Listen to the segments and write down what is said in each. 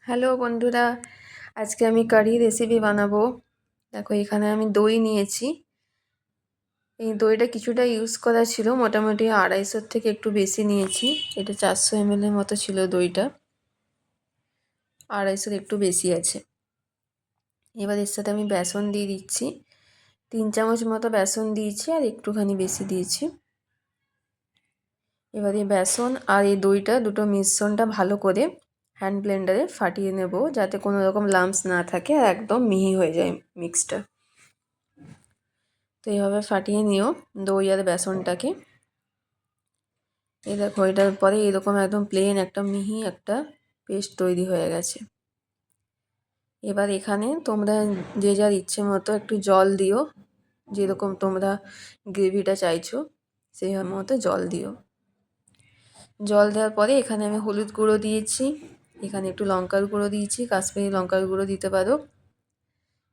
Hello বন্ধুরা, আজকে আমি কারি রেসিপি বানাবো। দেখো এখানে আমি দই নিয়েছি। এই দইটা কিছুটা ইউজ করা ছিল, মোটামুটি 250 থেকে একটু বেশি নিয়েছি। এটা 400 ml এর মতো ছিল দইটা, 250 একটু বেশি আছে। এবার এর সাথে আমি বেসন দিয়ে দিচ্ছি, 3 চামচ মতো বেসন দিয়েছি আর একটুখানি বেশি দিয়েছি। এবার এই বেসন আর এই দইটা দুটো মিশ্রণটা ভালো করে হ্যান্ড ব্লেন্ডারে ফাটিয়ে নেব, যাতে কোনো রকম লাম্পস না থাকে আর একদম মিহি হয়ে যায় মিক্সটা। তো এইভাবে ফাটিয়ে নিও দই আর বেসনটাকে। এই দেখো এটার পরে এরকম একদম প্লেন একটা মিহি একটা পেস্ট তৈরি হয়ে গেছে। এবার এখানে তোমরা যে যার ইচ্ছে মতো একটু জল দিও, যেরকম তোমরা গ্রেভিটা চাইছো সেই মতো জল দিও। জল দেওয়ার পরে এখানে আমি হলুদ গুঁড়ো দিয়েছি, এখানে একটু লঙ্কার গুঁড়ো দিয়েছি, কাশ্মীরি লঙ্কার গুঁড়ো দিতে পারো।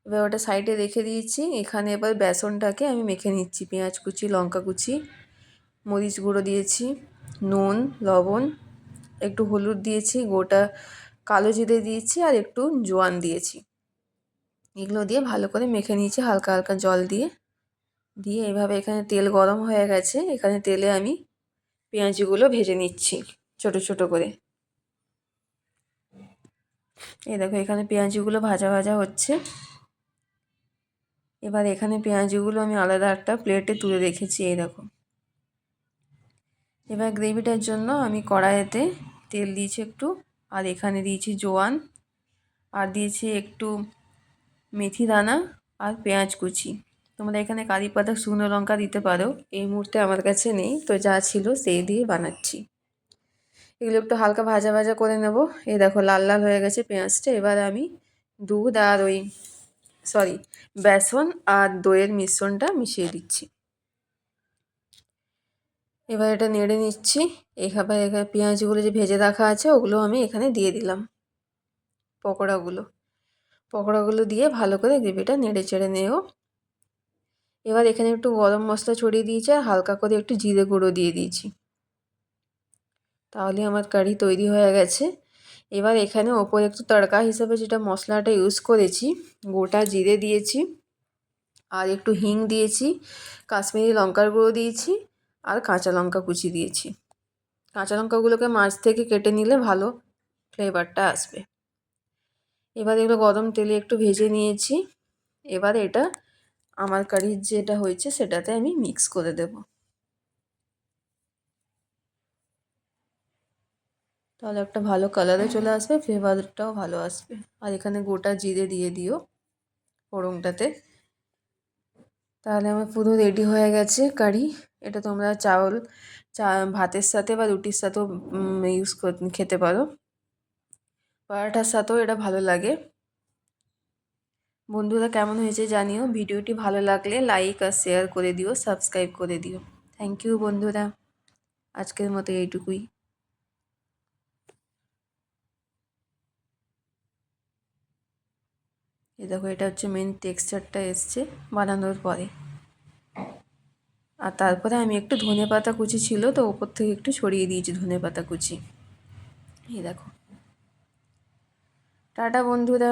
এবার ওটা সাইডে রেখে দিয়েছি। এখানে এবার বেসনটাকে আমি মেখে নিচ্ছি, পেঁয়াজ কুচি, লঙ্কা কুচি, মরিচ গুঁড়ো দিয়েছি, নুন, লবণ, একটু হলুদ দিয়েছি, গোটা কালো জিরে দিয়েছি আর একটু জোয়ান দিয়েছি। এগুলো দিয়ে ভালো করে মেখে নিয়েছি হালকা হালকা জল দিয়ে। এভাবে এখানে তেল গরম হয়ে গেছে, এখানে তেলে আমি পেঁয়াজগুলো ভেজে নিচ্ছি ছোট ছোট করে। এই দেখো এখানে পেঁয়াজগুলো ভাজা ভাজা হচ্ছে। এবার এখানে পেঁয়াজগুলো আমি আলাদা একটা প্লেটে তুলে রেখেছি। এই দেখো এবার গ্রেভিটার জন্য আমি কড়াইতে তেল দিয়েছি একটু, আর এখানে দিয়েছি জোয়ান, আর দিয়েছি একটু মেথি দানা আর পেঁয়াজ কুচি। তোমরা এখানে কারি পাতা, শুকনো লঙ্কা দিতে পারো, এই মুহূর্তে আমার কাছে নেই, তো যা ছিল সেই দিয়ে বানাচ্ছি। এগুলো একটু হালকা ভাজা ভাজা করে নেব। এই দেখো লাল লাল হয়ে গেছে পেঁয়াজটা। এবার আমি দুধ আর বেসন আর দইয়ের মিশ্রণটা মিশিয়ে দিচ্ছি। এবার এটা নেড়ে নিচ্ছি। এখানে পেঁয়াজগুলো যে ভেজে রাখা আছে ওগুলো আমি এখানে দিয়ে দিলাম। পকোড়াগুলো দিয়ে ভালো করে গ্রেভিটা নেড়ে চেড়ে নেও। এবার এখানে একটু গরম মশলা ছড়িয়ে দিয়েছি আর হালকা করে একটু জিরে গুঁড়ো দিয়ে দিয়েছি। তাহলে আমার কারি তৈরি হয়ে গেছে। এবার এখানে ওপরে একটু তড়কা হিসেবে যেটা মশলাটা ইউজ করেছি, গোটা জিরে দিয়েছি আর একটু হিং দিয়েছি, কাশ্মীরি লঙ্কার গুঁড়ো দিয়েছি আর কাঁচা লঙ্কা কুচি দিয়েছি। কাঁচা লঙ্কাগুলোকে মাছ থেকে কেটে নিলে ভালো ফ্লেভারটা আসবে। এবার এগুলো গরম তেলে একটু ভেজে নিয়েছি। এবার এটা আমার কারির যেটা হয়েছে সেটাতে আমি মিক্স করে দেব। তাহলে একটা ভালো কালারে চলে আসবে, ফ্লেভারটাও ভালো আসবে। আর এখানে গোটা জিরে দিয়ে দিও ফোড়নটাতে। তাহলে আমার পুরো রেডি হয়ে গেছে কারি। এটা তোমরা ভাতের সাথে বা রুটির সাথেও খেতে পারো, পরাঠার সাথেও এটা ভালো লাগে। বন্ধুরা কেমন হয়েছে জানিও। ভিডিওটি ভালো লাগলে লাইক আর শেয়ার করে দিও, সাবস্ক্রাইব করে দিও। থ্যাংক ইউ বন্ধুরা, আজকের মতো এইটুকুই। এই দেখো এটা হচ্ছে মেন টেক্সচারটা এসছে বানানোর পরে। আর তারপরে আমি একটু ধনেপাতা কুচি ছিল তো ওপর থেকে একটু ছড়িয়ে দিয়েছি ধনেপাতা কুচি। এই দেখো। টাটা বন্ধুরা।